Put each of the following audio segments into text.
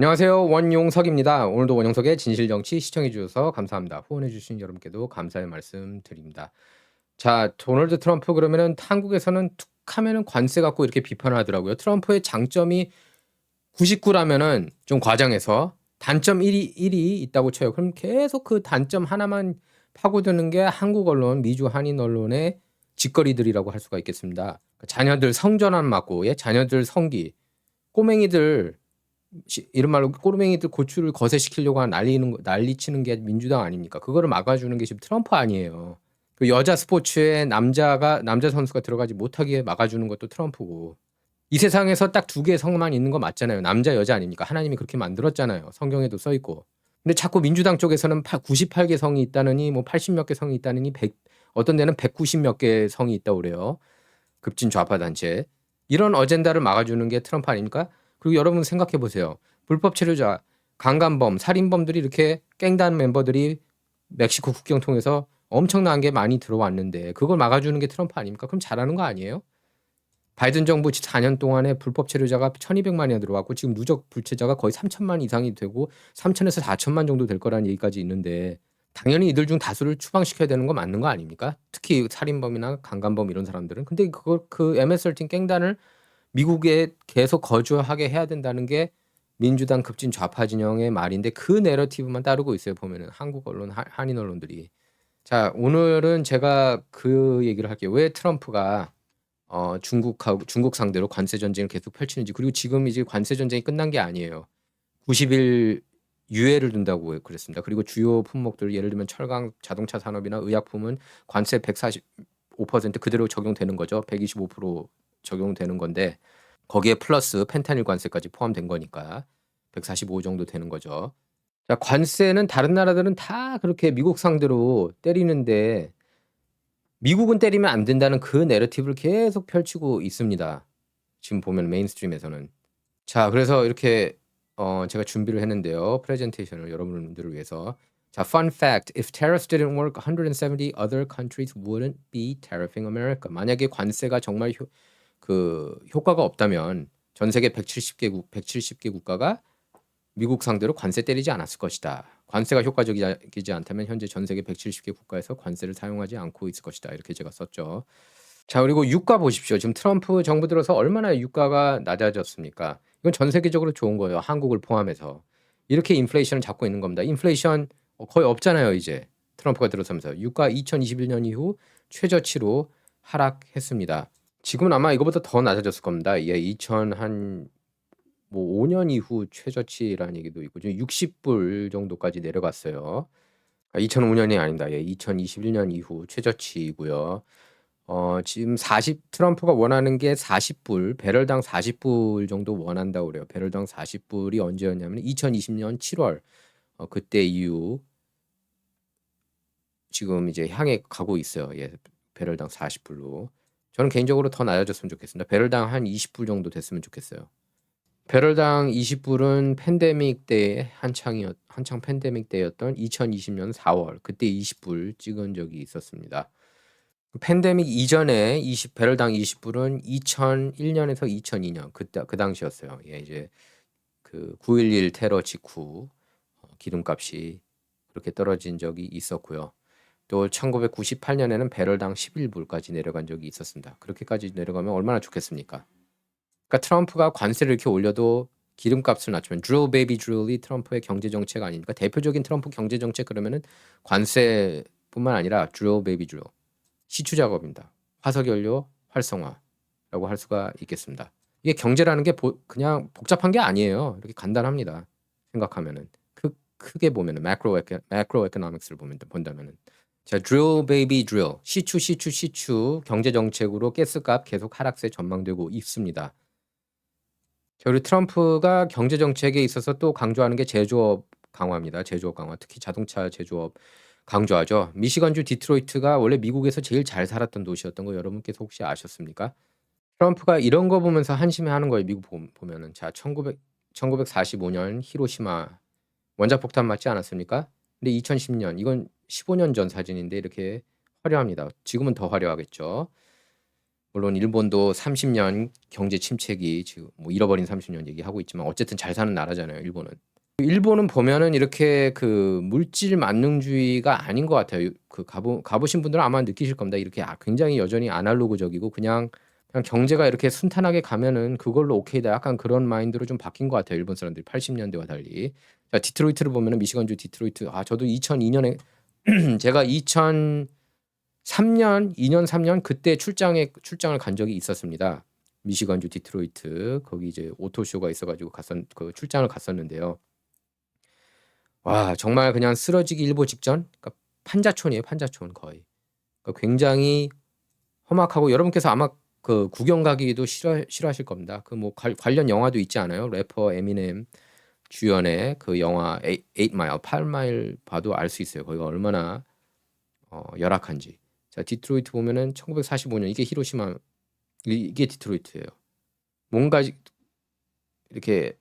안녕하세요. 원용석입니다. 오늘도 원용석의 진실정치 시청해 주셔서 감사합니다. 후원해 주신 여러분께도 감사의 말씀 드립니다. 자, 도널드 트럼프 그러면은 한국에서는 툭 하면은 관세 갖고 이렇게 비판을 하더라고요. 트럼프의 장점이 99라면은 좀 과장해서 단점 1이 있다고 쳐요. 그럼 계속 그 단점 하나만 파고드는 게 한국 언론, 미주 한인 언론의 짓거리들이라고 할 수가 있겠습니다. 자녀들 성전환 맞고, 예, 자녀들 성기, 꼬맹이들 이런 말로 꼬르맹이들 고추를 거세시키려고 난리치는 게 민주당 아닙니까? 그거를 막아주는 게 지금 트럼프 아니에요. 그 여자 스포츠에 남자 선수가 들어가지 못하게 막아주는 것도 트럼프고. 이 세상에서 딱 두 개의 성만 있는 거 맞잖아요. 남자 여자 아닙니까? 하나님이 그렇게 만들었잖아요. 성경에도 써 있고. 근데 자꾸 민주당 쪽에서는 98개 성이 있다느니 뭐 80 몇 개 성이 있다느니 어떤 데는 190 몇 개 성이 있다고 그래요. 급진 좌파 단체. 이런 어젠다를 막아주는 게 트럼프 아닙니까? 그리고 여러분 생각해 보세요. 불법 체류자, 강간범, 살인범들이 이렇게 깽단 멤버들이 멕시코 국경 통해서 엄청난 게 많이 들어왔는데 그걸 막아주는 게 트럼프 아닙니까? 그럼 잘하는 거 아니에요? 바이든 정부 4년 동안에 불법 체류자가 1200만이나 들어왔고 지금 누적 불체자가 거의 3000만 이상이 되고 3000에서 4000만 정도 될 거라는 얘기까지 있는데 당연히 이들 중 다수를 추방시켜야 되는 거 맞는 거 아닙니까? 특히 살인범이나 강간범 이런 사람들은. 근데 그걸 그 MS-13 깽단을 미국에 계속 거주하게 해야 된다는 게 민주당 급진 좌파 진영의 말인데 그 내러티브만 따르고 있어요. 보면은 한국 언론, 한인 언론들이. 자, 오늘은 제가 그 얘기를 할게요. 왜 트럼프가 중국 상대로 관세 전쟁을 계속 펼치는지, 그리고 지금 이제 관세 전쟁이 끝난 게 아니에요. 90일 유예를 둔다고 그랬습니다. 그리고 주요 품목들 예를 들면 철강, 자동차 산업이나 의약품은 관세 145% 그대로 적용되는 거죠. 125% 적용되는 건데 거기에 플러스 펜타닐 관세까지 포함된 거니까 145 정도 되는 거죠. 자, 관세는 다른 나라들은 다 그렇게 미국 상대로 때리는데 미국은 때리면 안 된다는 그 내러티브를 계속 펼치고 있습니다. 지금 보면 메인스트림에서는. 자, 그래서 이렇게 제가 준비를 했는데요. 프레젠테이션을 여러분들을 위해서. 자, fun fact. If tariffs didn't work, 170 other countries wouldn't be tariffing America. 만약에 관세가 정말 효과가 없다면 전 세계 170개 국가가 미국 상대로 관세 때리지 않았을 것이다. 관세가 효과적이지 않다면 현재 전 세계 170개 국가에서 관세를 사용하지 않고 있을 것이다. 이렇게 제가 썼죠. 자, 그리고 유가 보십시오. 지금 트럼프 정부 들어서 얼마나 유가가 낮아졌습니까? 이건 전 세계적으로 좋은 거예요. 한국을 포함해서. 이렇게 인플레이션을 잡고 있는 겁니다. 인플레이션 거의 없잖아요, 이제. 트럼프가 들어서면서. 유가 2021년 이후 최저치로 하락했습니다. 지금은 아마 이거보다 더 낮아졌을 겁니다. 예, 5년 이후 최저치라는 얘기도 있고 지금 60불 정도까지 내려갔어요. 2005년이 아닙니다. 예, 2021년 이후 최저치이고요. 지금 트럼프가 원하는 게 40불, 배럴당 40불 정도 원한다고 그래요. 배럴당 40불이 언제였냐면 2020년 7월 그때 이후 지금 이제 향해 가고 있어요. 예, 배럴당 40불로. 저는 개인적으로 더 낮아졌으면 좋겠습니다. 배럴당 한 20불 정도 됐으면 좋겠어요. 배럴당 20불은 팬데믹 때 한창 팬데믹 때였던 2020년 4월 그때 20불 찍은 적이 있었습니다. 팬데믹 이전에 배럴당 20불은 2001년에서 2002년 그 당시였어요. 예, 이제 그 9.11 테러 직후 기름값이 그렇게 떨어진 적이 있었고요. 또 1998년에는 배럴당 11불까지 내려간 적이 있었습니다. 그렇게까지 내려가면 얼마나 좋겠습니까? 그러니까 트럼프가 관세를 이렇게 올려도 기름값을 낮추면 drill baby drill이 트럼프의 경제 정책 아닙니까? 대표적인 트럼프 경제 정책 그러면은 관세뿐만 아니라 drill baby drill 시추 작업입니다. 화석 연료 활성화라고 할 수가 있겠습니다. 이게 경제라는 게 그냥 복잡한 게 아니에요. 이렇게 간단합니다. 생각하면은 크게 보면은 매크로 에코노믹스를 본다면은 자, drill baby drill 시추 경제 정책으로 가스값 계속 하락세 전망되고 있습니다. 그리고 트럼프가 경제 정책에 있어서 또 강조하는 게 제조업 강화입니다. 제조업 강화. 특히 자동차 제조업 강조하죠. 미시건주 디트로이트가 원래 미국에서 제일 잘 살았던 도시였던 거 여러분께서 혹시 아셨습니까? 트럼프가 이런 거 보면서 한심해하는 거예요. 미국 보면은. 자, 1945년 히로시마 원자폭탄 맞지 않았습니까? 근데 2010년 이건 15년 전 사진인데 이렇게 화려합니다. 지금은 더 화려하겠죠. 물론 일본도 30년 경제 침체기 지금 뭐 잃어버린 30년 얘기하고 있지만 어쨌든 잘 사는 나라잖아요, 일본은. 일본은 보면은 이렇게 그 물질 만능주의가 아닌 것 같아요. 그 가보신 분들은 아마 느끼실 겁니다. 이렇게 굉장히 여전히 아날로그적이고 그냥 경제가 이렇게 순탄하게 가면은 그걸로 오케이다. 약간 그런 마인드로 좀 바뀐 것 같아요. 일본 사람들이 80년대와 달리. 자, 디트로이트를 보면은 미시건주 디트로이트. 저도 2002년에 제가 2003년, 2년, 3년 그때 출장을 간 적이 있었습니다. 미시건주 디트로이트 거기 이제 오토쇼가 있어가지고 그 출장을 갔었는데요. 와, 정말 그냥 쓰러지기 일보 직전. 그러니까 판자촌이에요, 판자촌 거의. 그러니까 굉장히 험악하고 여러분께서 아마 그 구경 가기도 싫어하실 겁니다. 그 뭐 관련 영화도 있지 않아요? 래퍼 에미넴 주연의 그 영화 8마일, 8마일 봐도 알 수 있어요. 거기가 얼마나 열악한지. 자, 디트로이트 보면은 1945년 이게 히로시마 이게 디트로이트예요. 뭔가 이렇게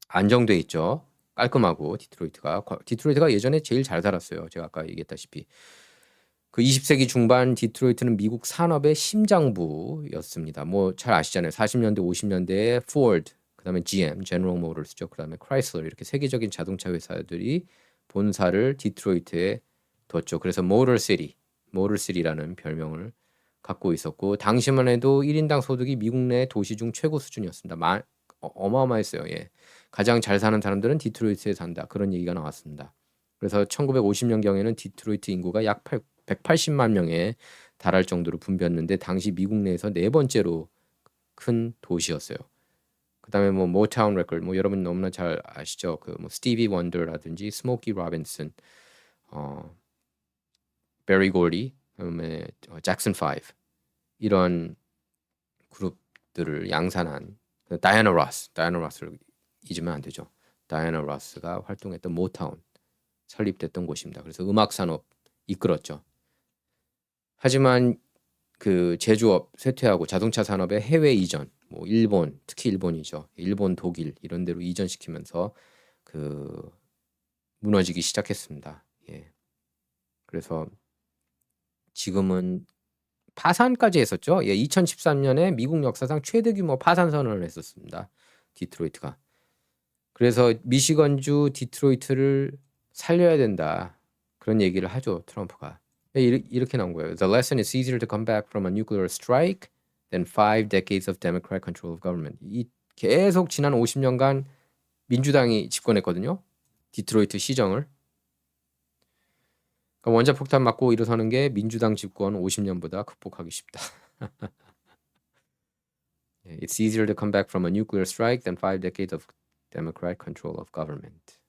안정돼 있죠. 깔끔하고 디트로이트가 예전에 제일 잘 살았어요. 제가 아까 얘기했다시피. 그 20세기 중반 디트로이트는 미국 산업의 심장부였습니다. 뭐 잘 아시잖아요. 40년대, 50년대에 포드, 그다음에 GM, 제너럴 모터스죠. 그다음에 크라이슬러 이렇게 세계적인 자동차 회사들이 본사를 디트로이트에 뒀죠. 그래서 모터시티라는 별명을 갖고 있었고 당시만 해도 1인당 소득이 미국 내 도시 중 최고 수준이었습니다. 어마어마했어요. 예. 가장 잘 사는 사람들은 디트로이트에 산다. 그런 얘기가 나왔습니다. 그래서 1950년경에는 디트로이트 인구가 약 180만 명에 달할 정도로 붐볐는데 당시 미국 내에서 네 번째로 큰 도시였어요. 그다음에 뭐 모타운 레코드 뭐 여러분 너무나 잘 아시죠? 그 뭐 스티비 원더라든지 스모키 로빈슨, 베리 골디, 그다음에 잭슨 5 이런 그룹들을 양산한 다이애나 로스를 잊으면 안 되죠. 다이애나 로스가 활동했던 모타운 설립됐던 곳입니다. 그래서 음악 산업 이끌었죠. 하지만 그 제조업 쇠퇴하고 자동차 산업의 해외 이전, 뭐 일본, 특히 일본이죠. 일본, 독일 이런 데로 이전시키면서 그 무너지기 시작했습니다. 예. 그래서 지금은 파산까지 했었죠. 예, 2013년에 미국 역사상 최대 규모 파산 선언을 했었습니다. 디트로이트가. 그래서 미시건주 디트로이트를 살려야 된다. 그런 얘기를 하죠, 트럼프가. 이렇게 나온 거예요. The lesson is easier to come back from a nuclear strike than 5 decades of Democratic control of government. 이 계속 지난 50년간 민주당이 집권했거든요. 디트로이트 시정을. 그러니까 원자폭탄 맞고 일어서는 게 민주당 집권 50년보다 극복하기 쉽다. It's easier to come back from a nuclear strike than 5 decades of Democratic control of government.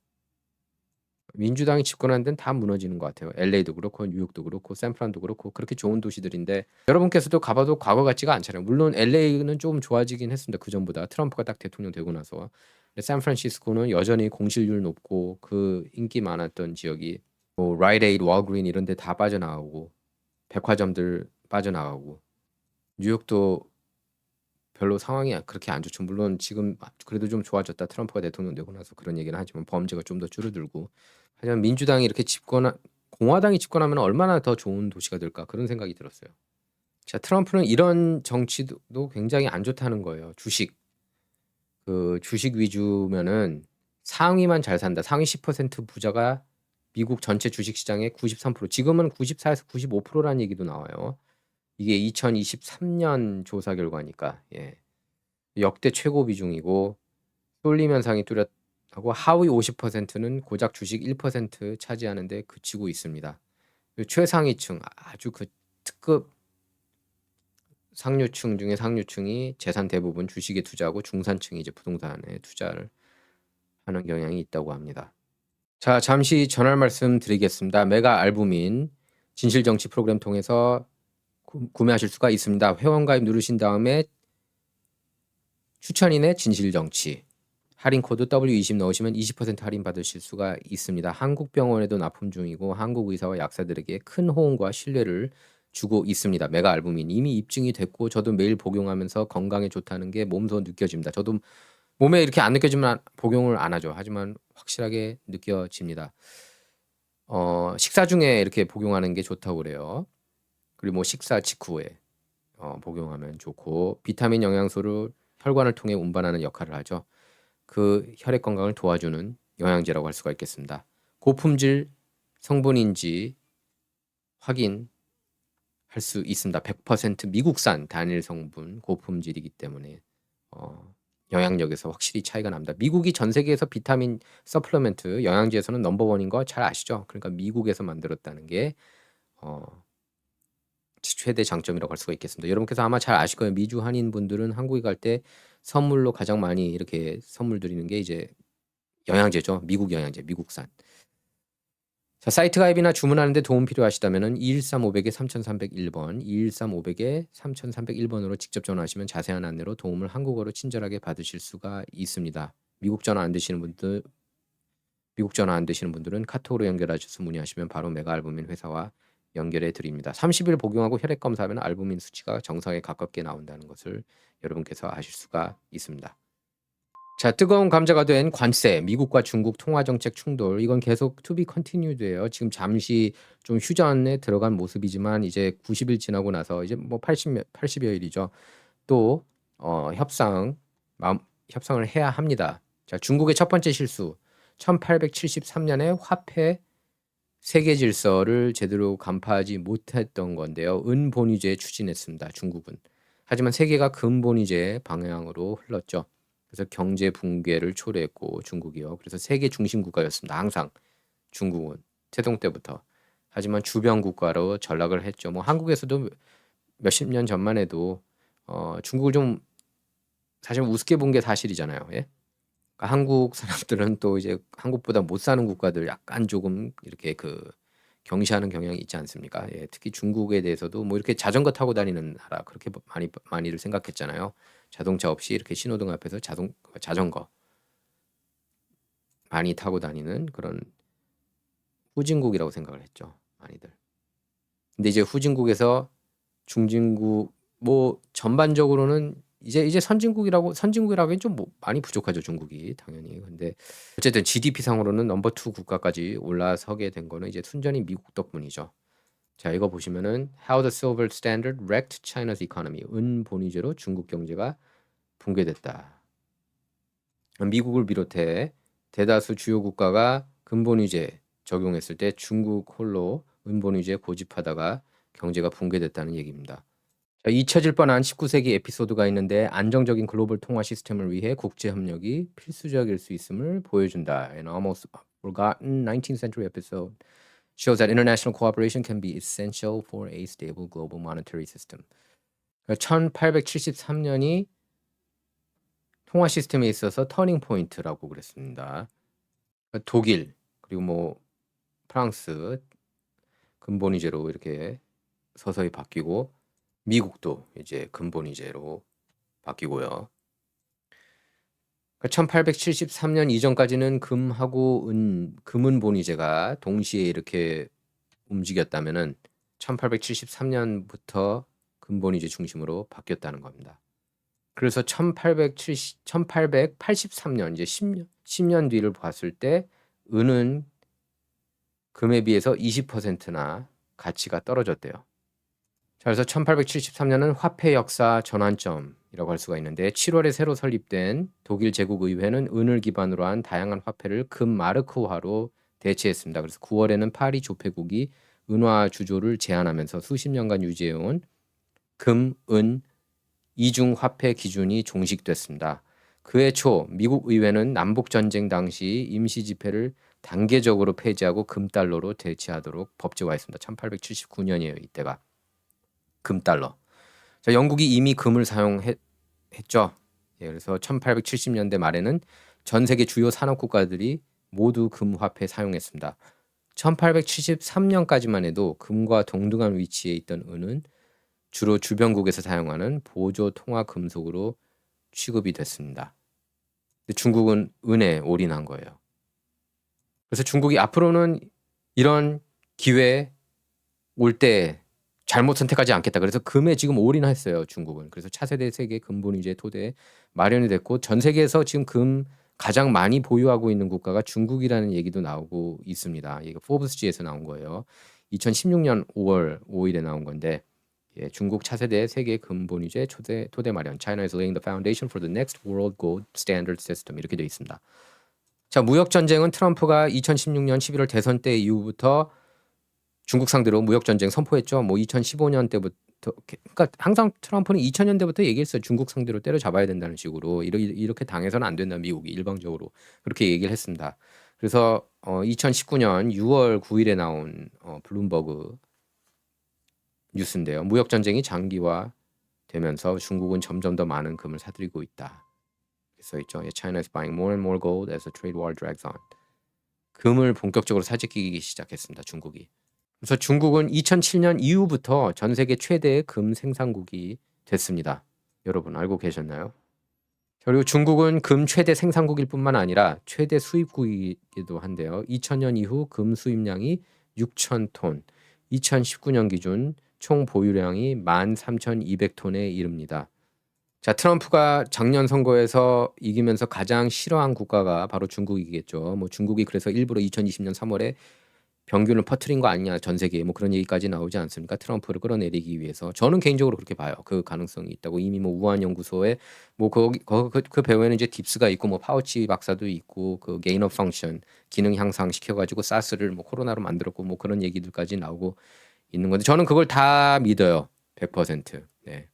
민주당이 집권한 데는 다 무너지는 것 같아요. LA도 그렇고 뉴욕도 그렇고 샌프란도 그렇고 그렇게 좋은 도시들인데 여러분께서도 가봐도 과거 같지가 않잖아요. 물론 LA는 좀 좋아지긴 했습니다. 그 전보다 트럼프가 딱 대통령 되고 나서. 샌프란시스코는 여전히 공실률 높고 그 인기 많았던 지역이 뭐 라이트에이드, 월그린 이런 데 다 빠져나가고 백화점들 빠져나가고 뉴욕도 별로 상황이 그렇게 안 좋죠. 물론 지금 그래도 좀 좋아졌다. 트럼프가 대통령 되고 나서 그런 얘기는 하지만 범죄가 좀 더 줄어들고. 하지만 민주당이 이렇게 공화당이 집권하면 얼마나 더 좋은 도시가 될까 그런 생각이 들었어요. 자, 트럼프는 이런 정치도 굉장히 안 좋다는 거예요. 주식 위주면은 상위만 잘 산다. 상위 10% 부자가 미국 전체 주식 시장의 93%, 지금은 94에서 95%라는 얘기도 나와요. 이게 2023년 조사 결과니까 예. 역대 최고 비중이고 쏠림 현상이 뚜렷하고 하위 50%는 고작 주식 1% 차지하는데 그치고 있습니다. 최상위층 아주 그 특급 상류층 중에 상류층이 재산 대부분 주식에 투자하고 중산층이 이제 부동산에 투자를 하는 경향이 있다고 합니다. 자, 잠시 전할 말씀 드리겠습니다. 메가 알부민 진실정치 프로그램 통해서 구매하실 수가 있습니다. 회원가입 누르신 다음에 추천인의 진실정치 할인 코드 W20 넣으시면 20% 할인 받으실 수가 있습니다. 한국병원에도 납품 중이고 한국 의사와 약사들에게 큰 호응과 신뢰를 주고 있습니다. 메가 알부민 이미 입증이 됐고 저도 매일 복용하면서 건강에 좋다는 게 몸소 느껴집니다. 저도 몸에 이렇게 안 느껴지면 복용을 안 하죠. 하지만 확실하게 느껴집니다. 식사 중에 이렇게 복용하는 게 좋다고 그래요. 그리고 뭐 식사 직후에 복용하면 좋고 비타민 영양소를 혈관을 통해 운반하는 역할을 하죠. 그 혈액 건강을 도와주는 영양제라고 할 수가 있겠습니다. 고품질 성분인지 확인할 수 있습니다. 100% 미국산 단일 성분 고품질이기 때문에 영향력에서 확실히 차이가 납니다. 미국이 전 세계에서 비타민 서플리먼트 영양제에서는 넘버원인 거 잘 아시죠? 그러니까 미국에서 만들었다는 게 최대 장점이라고 할 수가 있겠습니다. 여러분께서 아마 잘 아실 거예요. 미주 한인 분들은 한국에 갈 때 선물로 가장 많이 이렇게 선물 드리는 게 이제 영양제죠. 미국 영양제, 미국산. 자, 사이트 가입이나 주문하는데 도움 필요하시다면은 213500에 3301번, 213500에 3301번으로 직접 전화하시면 자세한 안내로 도움을 한국어로 친절하게 받으실 수가 있습니다. 미국 전화 안 되시는 분들은 카톡으로 연결하셔서 문의하시면 바로 메가 알부민 회사와 연결해 드립니다. 30일 복용하고 혈액 검사하면 알부민 수치가 정상에 가깝게 나온다는 것을 여러분께서 아실 수가 있습니다. 자, 뜨거운 감자가 된 관세, 미국과 중국 통화 정책 충돌, 이건 계속 to be continued예요. 지금 잠시 좀 휴전에 들어간 모습이지만 이제 90일 지나고 나서 이제 뭐 80여 일이죠. 또 협상을 해야 합니다. 자, 중국의 첫 번째 실수, 1873년에 화폐 세계 질서를 제대로 간파하지 못했던 건데요. 은본위제 추진했습니다. 중국은. 하지만 세계가 금본위제 방향으로 흘렀죠. 그래서 경제 붕괴를 초래했고 중국이요. 그래서 세계 중심 국가였습니다. 항상 중국은 태동 때부터. 하지만 주변 국가로 전락을 했죠. 뭐 한국에서도 몇십 년 전만 해도 중국을 좀 사실 우습게 본 게 사실이잖아요. 예? 그러니까 한국 사람들은 또 이제 한국보다 못 사는 국가들 약간 조금 이렇게 경시하는 경향이 있지 않습니까? 예, 특히 중국에 대해서도 뭐 이렇게 자전거 타고 다니는 나라 그렇게 많이들 생각했잖아요. 자동차 없이 이렇게 신호등 앞에서 자전거 많이 타고 다니는 그런 후진국이라고 생각을 했죠. 많이들. 근데 이제 후진국에서 중진국 뭐 전반적으로는 이제 선진국이라고 하기엔 좀 많이 부족하죠, 중국이 당연히. 근데 어쨌든 GDP 상으로는 넘버 2 국가까지 올라서게 된 거는 이제 순전히 미국 덕분이죠. 자, 이거 보시면은 How the Silver Standard Wrecked China's Economy. 은본위제로 중국 경제가 붕괴됐다. 미국을 비롯해 대다수 주요 국가가 금본위제 적용했을 때 중국 홀로 은본위제 고집하다가 경제가 붕괴됐다는 얘기입니다. 자, 잊혀질 뻔한 19세기 에피소드가 있는데 안정적인 글로벌 통화 시스템을 위해 국제 협력이 필수적일 수 있음을 보여준다. An almost forgotten 19th century episode shows that international cooperation can be essential for a stable global monetary system. 1873년이 통화 시스템에 있어서 터닝 포인트라고 그랬습니다. 독일 그리고 뭐 프랑스 근본위제로 이렇게 서서히 바뀌고 미국도 이제 근본위제로 바뀌고요. 1873년 이전까지는 금하고 금은본위제가 동시에 이렇게 움직였다면은 1873년부터 근본위제 중심으로 바뀌었다는 겁니다. 그래서 1883년 이제 10년 뒤를 봤을 때 은은 금에 비해서 20%나 가치가 떨어졌대요. 자, 그래서 1873년은 화폐 역사 전환점이라고 할 수가 있는데 7월에 새로 설립된 독일 제국의회는 은을 기반으로 한 다양한 화폐를 금마르크화로 대체했습니다. 그래서 9월에는 파리 조폐국이 은화 주조를 제한하면서 수십 년간 유지해온 금, 은, 이중 화폐 기준이 종식됐습니다. 그해 초 미국 의회는 남북 전쟁 당시 임시 지폐를 단계적으로 폐지하고 금달러로 대체하도록 법제화했습니다. 1879년이에요. 이때가 금달러. 자, 영국이 이미 금을 사용했죠. 예, 그래서 1870년대 말에는 전 세계 주요 산업 국가들이 모두 금 화폐 사용했습니다. 1873년까지만 해도 금과 동등한 위치에 있던 은은 주로 주변국에서 사용하는 보조 통화 금속으로 취급이 됐습니다. 근데 중국은 은에 올인한 거예요. 그래서 중국이 앞으로는 이런 기회 올 때 잘못 선택하지 않겠다. 그래서 금에 지금 올인했어요, 중국은. 그래서 차세대 세계 금본위제 토대에 마련이 됐고 전 세계에서 지금 금 가장 많이 보유하고 있는 국가가 중국이라는 얘기도 나오고 있습니다. 이거 포브스지에서 나온 거예요. 2016년 5월 5일에 나온 건데 예, 중국 차세대 세계 근본위제 토대 마련. China is laying the foundation for the next world gold standard system. 이렇게 되어 있습니다. 자, 무역 전쟁은 트럼프가 2016년 11월 대선 때 이후부터 중국 상대로 무역 전쟁 선포했죠. 뭐 2015년 때부터 그러니까 항상 트럼프는 2000년대부터 얘기했어요. 중국 상대로 때려잡아야 된다는 식으로 이렇게 당해서는 안 된다 미국이 일방적으로 그렇게 얘기를 했습니다. 그래서 2019년 6월 9일에 나온 블룸버그 뉴스인데요. 무역 전쟁이 장기화되면서 중국은 점점 더 많은 금을 사들이고 있다. 써 있죠. China is buying more and more gold as the trade war drags on. 금을 본격적으로 사재끼기 시작했습니다. 중국이. 그래서 중국은 2007년 이후부터 전 세계 최대의 금 생산국이 됐습니다. 여러분 알고 계셨나요? 그리고 중국은 금 최대 생산국일 뿐만 아니라 최대 수입국이기도 한데요. 2000년 이후 금 수입량이 6,000톤, 2019년 기준 총 보유량이 13,200톤에 이릅니다. 자, 트럼프가 작년 선거에서 이기면서 가장 싫어한 국가가 바로 중국이겠죠. 뭐 중국이 그래서 일부러 2020년 3월에 병균을 퍼뜨린 거 아니냐 전 세계에 뭐 그런 얘기까지 나오지 않습니까? 트럼프를 끌어내리기 위해서 저는 개인적으로 그렇게 봐요. 그 가능성이 있다고 이미 뭐 우한 연구소에 뭐 그 배후에는 이제 딥스가 있고 뭐 파우치 박사도 있고 그 게인 오브 펑션 기능 향상 시켜가지고 사스를 뭐 코로나로 만들었고 뭐 그런 얘기들까지 나오고 있는 건데 저는 그걸 다 믿어요. 100%. 네.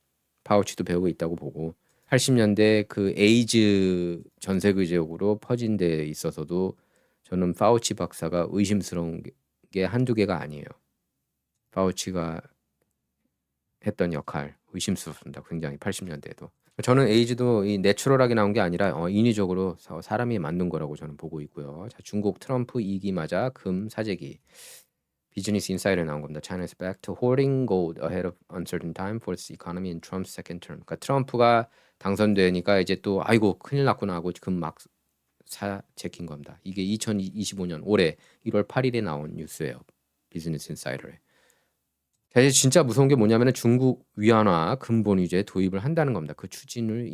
파우치도 배우고 있다고 보고 80년대 그 에이즈 전 세계적으로 퍼진 데 있어서도 저는 파우치 박사가 의심스러운 게 한두 개가 아니에요. 파우치가 했던 역할 의심스럽습니다. 굉장히 80년대에도. 저는 에이즈도 이 내추럴하게 나온 게 아니라 인위적으로 사람이 만든 거라고 저는 보고 있고요. 자, 중국 트럼프 2기 맞아 금 사재기. 비즈니스 인사이드에 나온 겁니다. China is back to hoarding gold ahead of uncertain time for its economy in Trump's second term. 그러니까 트럼프가 당선되니까 이제 또 아이고 큰일 났구나 하고 금 막 사재킨 겁니다. 이게 2025년 올해 1월 8일에 나온 뉴스예요. 비즈니스 인사이더에. 사실 진짜 무서운 게 뭐냐면은 중국 위안화 근본 위제 도입을 한다는 겁니다. 그 추진이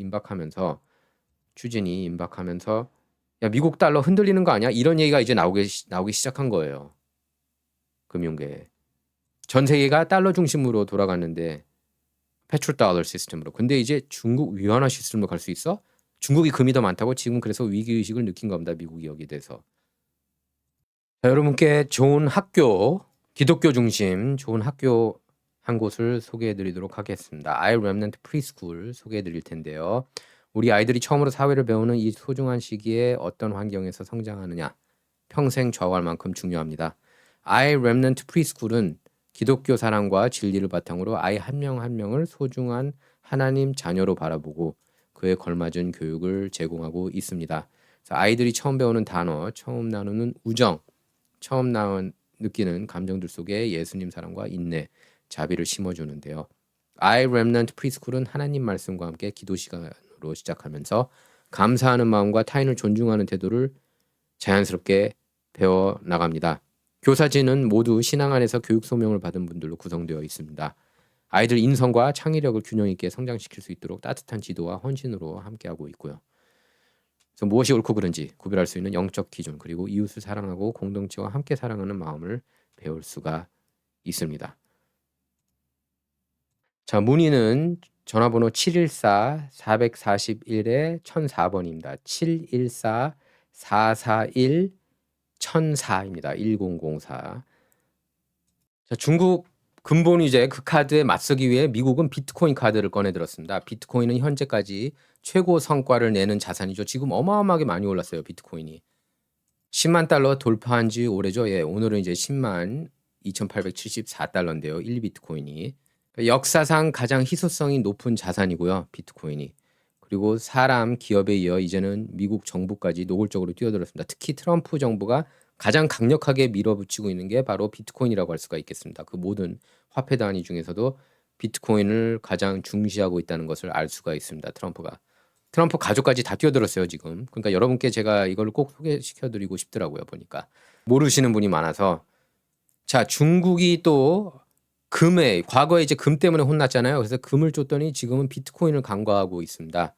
임박하면서 야 미국 달러 흔들리는 거 아니야? 이런 얘기가 이제 나오기 시작한 거예요. 금융계에. 전 세계가 달러 중심으로 돌아갔는데 페트롤 달러 시스템으로. 근데 이제 중국 위안화 시스템으로 갈 수 있어? 중국이 금이 더 많다고 지금 그래서 위기의식을 느낀 겁니다. 미국이 여기에 대해서. 자, 여러분께 좋은 학교, 기독교 중심 좋은 학교 한 곳을 소개해 드리도록 하겠습니다. I Remnant Preschool 소개해 드릴 텐데요. 우리 아이들이 처음으로 사회를 배우는 이 소중한 시기에 어떤 환경에서 성장하느냐 평생 좌우할 만큼 중요합니다. I Remnant Preschool은 기독교 사랑과 진리를 바탕으로 아이 한 명 한 명을 소중한 하나님 자녀로 바라보고 그에 걸맞은 교육을 제공하고 있습니다. 아이들이 처음 배우는 단어, 처음 나누는 우정, 처음 느끼는 감정들 속에 예수님 사랑과 인내, 자비를 심어주는데요. I Remnant Preschool은 하나님 말씀과 함께 기도 시간으로 시작하면서 감사하는 마음과 타인을 존중하는 태도를 자연스럽게 배워 나갑니다. 교사진은 모두 신앙 안에서 교육 소명을 받은 분들로 구성되어 있습니다. 아이들 인성과 창의력을 균형 있게 성장시킬 수 있도록 따뜻한 지도와 헌신으로 함께하고 있고요. 그래서 무엇이 옳고 그른지 구별할 수 있는 영적 기준 그리고 이웃을 사랑하고 공동체와 함께 사랑하는 마음을 배울 수가 있습니다. 자, 문의는 전화번호 714-441-1004번입니다. 714-441-1004입니다. 1004. 자, 중국 근본위제 그 카드에 맞서기 위해 미국은 비트코인 카드를 꺼내 들었습니다. 비트코인은 현재까지 최고 성과를 내는 자산이죠. 지금 어마어마하게 많이 올랐어요. 비트코인이. 10만 달러 돌파한 지 오래죠. 예, 오늘은 이제 10만 2,874달러인데요. 1비트코인이. 역사상 가장 희소성이 높은 자산이고요. 비트코인이. 그리고 사람, 기업에 이어 이제는 미국 정부까지 노골적으로 뛰어들었습니다. 특히 트럼프 정부가 가장 강력하게 밀어붙이고 있는 게 바로 비트코인이라고 할 수가 있겠습니다. 그 모든 화폐 단위 중에서도 비트코인을 가장 중시하고 있다는 것을 알 수가 있습니다. 트럼프 가족까지 다 뛰어들었어요 지금. 그러니까 여러분께 제가 이걸 꼭 소개시켜드리고 싶더라고요. 보니까 모르시는 분이 많아서. 자, 중국이 또 과거에 이제 금 때문에 혼났잖아요. 그래서 금을 줬더니 지금은 비트코인을 간과하고 있습니다.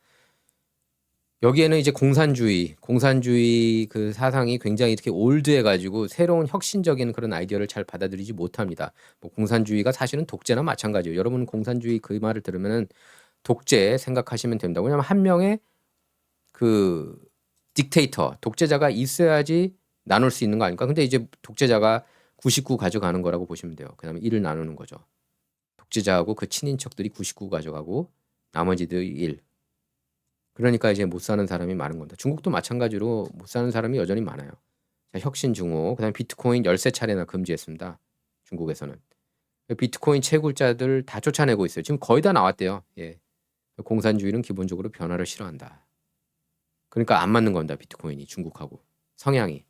여기에는 이제 공산주의 그 사상이 굉장히 이렇게 올드해 가지고 새로운 혁신적인 그런 아이디어를 잘 받아들이지 못합니다. 뭐 공산주의가 사실은 독재나 마찬가지예요. 여러분 공산주의 그 말을 들으면은 독재 생각하시면 됩니다. 왜냐하면 한 명의 그 딕테이터, 독재자가 있어야지 나눌 수 있는 거 아닙니까? 근데 이제 독재자가 99 가져가는 거라고 보시면 돼요. 그다음에 1을 나누는 거죠. 독재자하고 그 친인척들이 99 가져가고 나머지들 1. 그러니까 이제 못 사는 사람이 많은 겁니다. 중국도 마찬가지로 못 사는 사람이 여전히 많아요. 자, 혁신중호, 그다음에 비트코인 13차례나 금지했습니다. 중국에서는. 비트코인 채굴자들 다 쫓아내고 있어요. 지금 거의 다 나왔대요. 예. 공산주의는 기본적으로 변화를 싫어한다. 그러니까 안 맞는 겁니다. 비트코인이 중국하고 성향이.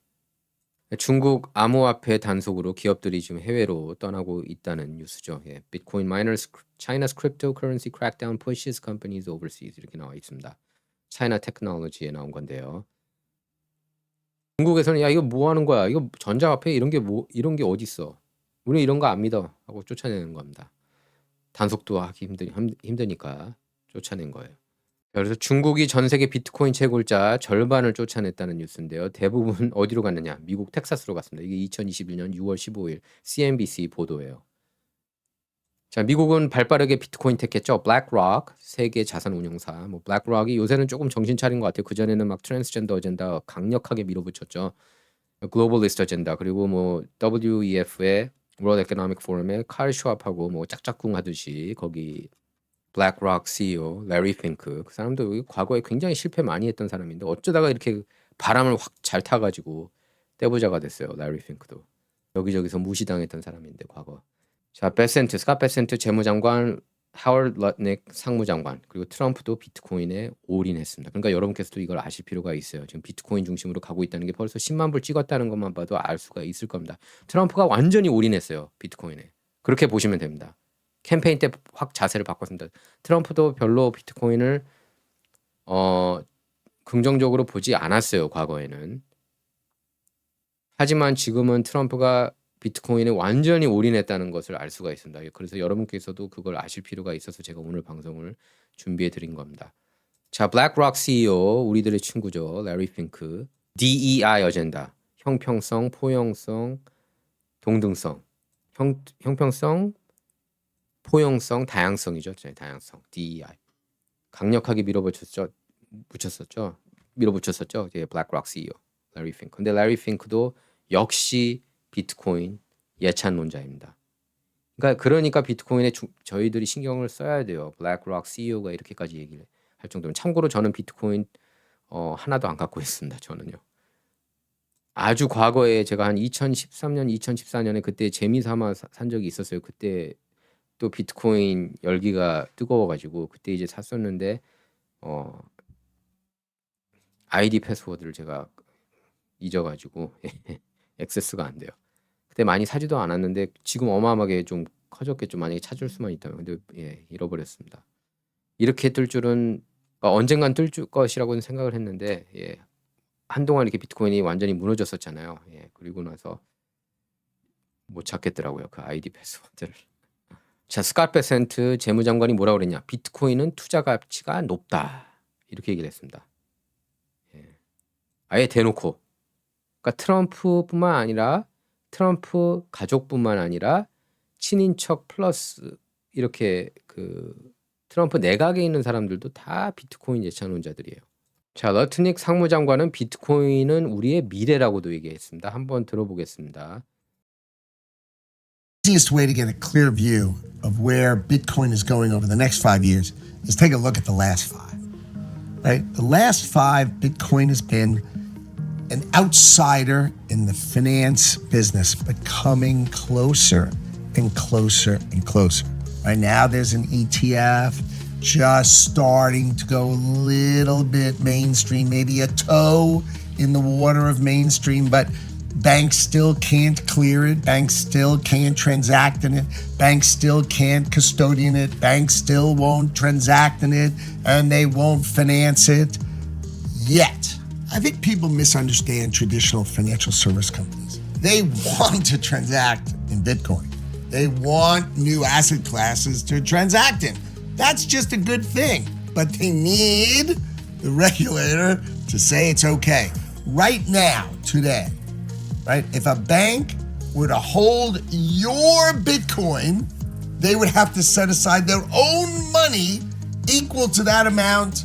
중국 암호화폐 단속으로 기업들이 지금 해외로 떠나고 있다는 뉴스죠. 예. Bitcoin miners, China's cryptocurrency crackdown pushes companies overseas 이렇게 나와 있습니다. 차이나 테크놀로지에 나온 건데요. 중국에서는 야 이거 뭐 하는 거야? 이거 전자화폐 이런 게 어디 있어? 우리 이런 거 안 믿어 하고 쫓아내는 겁니다. 단속도 하기 힘드니까 쫓아낸 거예요. 그래서 중국이 전 세계 비트코인 채굴자 절반을 쫓아냈다는 뉴스인데요. 대부분 어디로 갔느냐? 미국 텍사스로 갔습니다. 이게 2021년 6월 15일 CNBC 보도예요. 자, 미국은 발빠르게 비트코인 택했죠. 블랙록 세계 자산 운용사. 뭐 블랙록이 요새는 조금 정신 차린 것 같아요. 그 전에는 막 트랜스젠더 어젠다 강력하게 밀어붙였죠. 글로벌리스트 어젠다 그리고 뭐 WEF의 World Economic Forum에 칼 슈왑하고 뭐 짝짝꿍 하듯이 거기 블랙록 CEO 레리 핑크 그 사람도 과거에 굉장히 실패 많이 했던 사람인데 어쩌다가 이렇게 바람을 확 잘 타가지고 떼부자가 됐어요. 레리 핑크도 여기저기서 무시당했던 사람인데 과거. 자, 스캇 베센트 재무장관, 하워드 럿닉 상무장관 그리고 트럼프도 비트코인에 올인했습니다. 그러니까 여러분께서도 이걸 아실 필요가 있어요. 지금 비트코인 중심으로 가고 있다는 게 벌써 10만 불 찍었다는 것만 봐도 알 수가 있을 겁니다. 트럼프가 완전히 올인했어요. 비트코인에. 그렇게 보시면 됩니다. 캠페인 때 확 자세를 바꿨습니다. 트럼프도 별로 비트코인을 긍정적으로 보지 않았어요. 과거에는. 하지만 지금은 트럼프가 비트코인에 완전히 올인했다는 것을 알 수가 있습니다. 그래서 여러분께서도 그걸 아실 필요가 있어서 제가 오늘 방송을 준비해 드린 겁니다. 자, 블랙록 CEO 우리들의 친구죠. 레리 핑크. DEI 어젠다. 형평성, 포용성, 동등성. 형평성, 포용성, 다양성이죠. 다양성. DEI. 강력하게 밀어붙였었죠. 예, 블랙록 CEO 레리 핑크. 근데 레리 핑크도 역시 비트코인 예찬론자입니다. 그러니까 비트코인에 저희들이 신경을 써야 돼요. 블랙록 CEO가 이렇게까지 얘기를 할 정도면. 참고로 저는 비트코인 하나도 안 갖고 있습니다. 저는요. 아주 과거에 제가 한 2013년, 2014년에 그때 재미삼아 산 적이 있었어요. 그때 또 비트코인 열기가 뜨거워가지고 그때 이제 샀었는데 아이디 패스워드를 제가 잊어가지고 액세스가 안 돼요. 그때 많이 사지도 않았는데 지금 어마어마하게 좀 커졌겠죠. 만약에 찾을 수만 있다면. 근데 예, 잃어버렸습니다. 이렇게 뜰 줄은 언젠간 뜰 것이라고는 생각을 했는데 예, 한동안 이렇게 비트코인이 완전히 무너졌었잖아요. 예, 그리고 나서 못 찾겠더라고요. 그 아이디 패스워드를. 자, 스캇 베센트 재무장관이 뭐라고 그랬냐. 비트코인은 투자 가치가 높다. 이렇게 얘기를 했습니다. 예. 아예 대놓고. 그러니까 트럼프뿐만 아니라 트럼프 가족뿐만 아니라 친인척 플러스 이렇게 그 트럼프 내각에 있는 사람들도 다 비트코인 예찬론자들이에요. 자, 러트닉 상무장관은 비트코인은 우리의 미래라고도 얘기했습니다. 한번 들어보겠습니다. Easiest way to get a clear view of where Bitcoin is going over the next 5 years is take a look at the last 5. Right? The last 5, Bitcoin has been an outsider in the finance business, but coming closer and closer and closer. Right now, there's an ETF just starting to go a little bit mainstream, maybe a toe in the water of mainstream, but banks still can't clear it. Banks still can't transact in it. Banks still can't custodian it. Banks still won't transact in it, and they won't finance it yet. I think people misunderstand traditional financial service companies. They want to transact in Bitcoin. They want new asset classes to transact in. That's just a good thing. But they need the regulator to say it's okay. Right now, today, right? If a bank were to hold your Bitcoin, they would have to set aside their own money equal to that amount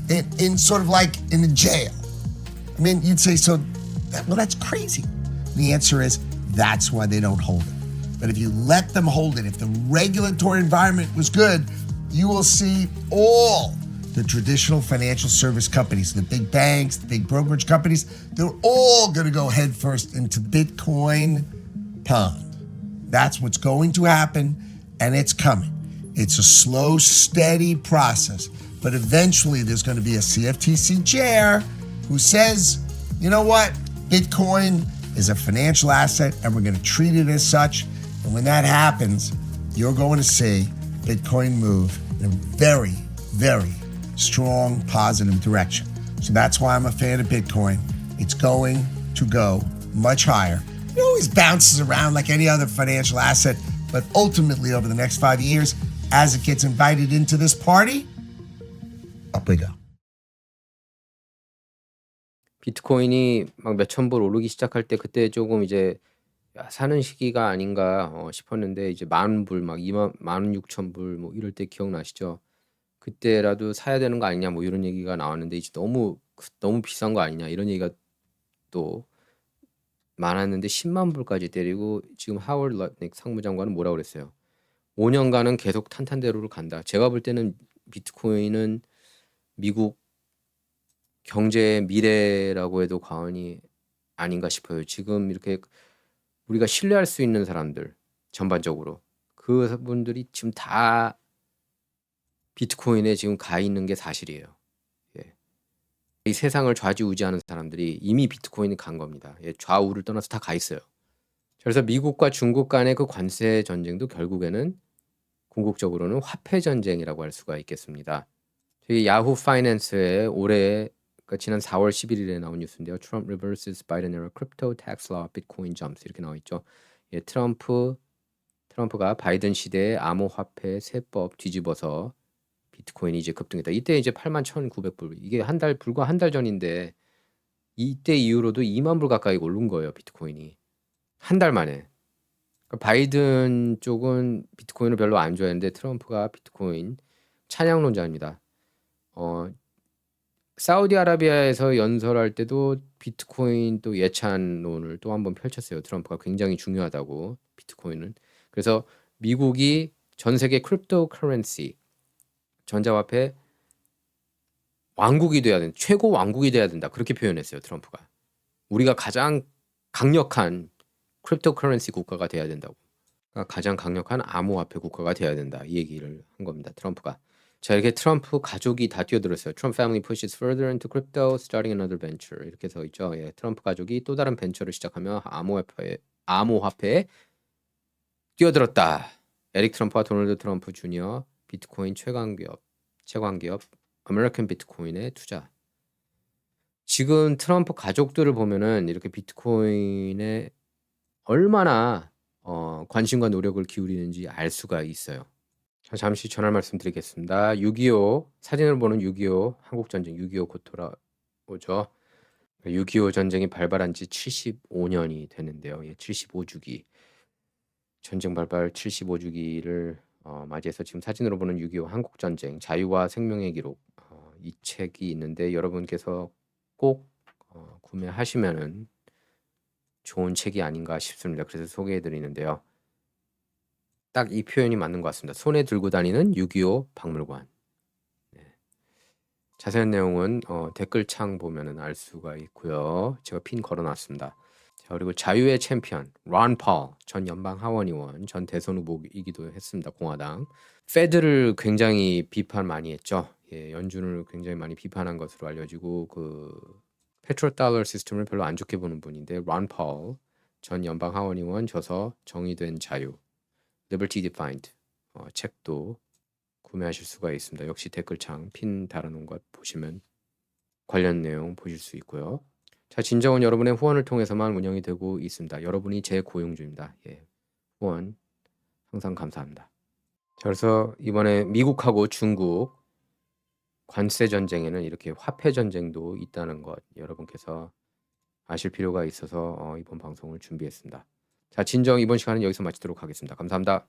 in sort of like in a jail. I mean, you'd say, well, that's crazy. The answer is that's why they don't hold it. But if you let them hold it, if the regulatory environment was good, you will see all the traditional financial service companies, the big banks, the big brokerage companies, they're all going to go headfirst into Bitcoin pond. That's what's going to happen, and it's coming. It's a slow, steady process, but eventually there's going to be a CFTC chair who says, you know what, Bitcoin is a financial asset, and we're going to treat it as such. And when that happens, you're going to see Bitcoin move in a very, very strong, positive direction. So that's why I'm a fan of Bitcoin. It's going to go much higher. It always bounces around like any other financial asset, but ultimately over the next 5 years, as it gets invited into this party, up we go. 비트코인이 막 몇천 불 오르기 시작할 때 그때 조금 이제 야, 사는 시기가 아닌가 싶었는데 이제 10,000불 막 16,000불 뭐 이럴 때 기억나시죠? 그때라도 사야 되는 거 아니냐 뭐 이런 얘기가 나왔는데 이제 너무 비싼 거 아니냐 이런 얘기가 또 많았는데 10만 불까지 때리고 지금 하워드 럿닉 상무장관은 뭐라고 그랬어요? 5년간은 계속 탄탄대로를 간다. 제가 볼 때는 비트코인은 미국 경제의 미래라고 해도 과언이 아닌가 싶어요. 지금 이렇게 우리가 신뢰할 수 있는 사람들 전반적으로 그분들이 지금 다 비트코인에 지금 가 있는 게 사실이에요. 예. 이 세상을 좌지우지하는 사람들이 이미 비트코인이 간 겁니다. 예, 좌우를 떠나서 다 가 있어요. 그래서 미국과 중국 간의 그 관세 전쟁도 결국에는 궁극적으로는 화폐 전쟁이라고 할 수가 있겠습니다. 저희 야후 파이낸스의 올해 그러니까 지난 4월 11일에 나온 뉴스인데요. Trump reverses Biden era crypto tax law, Bitcoin jumps 이렇게 나와 있죠. 예, 트럼프가 바이든 시대의 암호화폐 세법 뒤집어서 비트코인이 이제 급등했다. 이때 이제 81,900불. 이게 불과 한 달 전인데 이때 이후로도 2만 불 가까이 오른 거예요, 비트코인이. 한 달 만에. 그러니까 바이든 쪽은 비트코인을 별로 안 좋아했는데 트럼프가 비트코인 찬양론자입니다. 사우디아라비아에서 연설할 때도 비트코인 또 예찬론을 또 한번 펼쳤어요. 트럼프가 굉장히 중요하다고 비트코인은. 그래서 미국이 전 세계 크립토 커런시 전자화폐 왕국이 돼야 된다. 최고 왕국이 돼야 된다. 그렇게 표현했어요. 트럼프가. 우리가 가장 강력한 크립토 커런시 국가가 돼야 된다고. 그러니까 가장 강력한 암호화폐 국가가 돼야 된다. 이 얘기를 한 겁니다. 트럼프가. 자, 이렇게 트럼프 가족이 다 뛰어들었어요. Trump family pushes further into crypto, starting another venture. 이렇게 써 있죠. 예, 트럼프 가족이 또 다른 벤처를 시작하며 암호화폐에 뛰어들었다. 에릭 트럼프와 도널드 트럼프 주니어 비트코인 최강기업 아메리칸 비트코인에 투자. 지금 트럼프 가족들을 보면은 이렇게 비트코인에 얼마나 관심과 노력을 기울이는지 알 수가 있어요. 자, 잠시 전할 말씀 드리겠습니다. 6.25 사진을 보는 6.25 한국전쟁 6.25 곧 돌아오죠. 6.25 전쟁이 발발한 지 75년이 되는데요. 예, 75주기 전쟁 발발 75주기를 맞이해서 지금 사진으로 보는 6.25 한국전쟁 자유와 생명의 기록 이 책이 있는데 여러분께서 꼭 구매하시면은 좋은 책이 아닌가 싶습니다. 그래서 소개해 드리는데요. 딱 이 표현이 맞는 것 같습니다. 손에 들고 다니는 6.25 박물관. 네. 자세한 내용은 댓글창 보면은 알 수가 있고요. 제가 핀 걸어놨습니다. 자, 그리고 자유의 챔피언 론 폴 전 연방 하원 의원 전 대선 후보이기도 했습니다. 공화당. 페드를 굉장히 비판 많이 했죠. 예, 연준을 굉장히 많이 비판한 것으로 알려지고 그 페트로달러 시스템을 별로 안 좋게 보는 분인데 론 폴 전 연방 하원 의원 저서 정의된 자유 Liberty Defined 책도 구매하실 수가 있습니다. 역시 댓글창 핀 달아놓은 것 보시면 관련 내용 보실 수 있고요. 자, 진정은 여러분의 후원을 통해서만 운영이 되고 있습니다. 여러분이 제 고용주입니다. 예, 후원 항상 감사합니다. 자, 그래서 이번에 미국하고 중국 관세 전쟁에는 이렇게 화폐 전쟁도 있다는 것 여러분께서 아실 필요가 있어서 이번 방송을 준비했습니다. 자, 진정 이번 시간은 여기서 마치도록 하겠습니다. 감사합니다.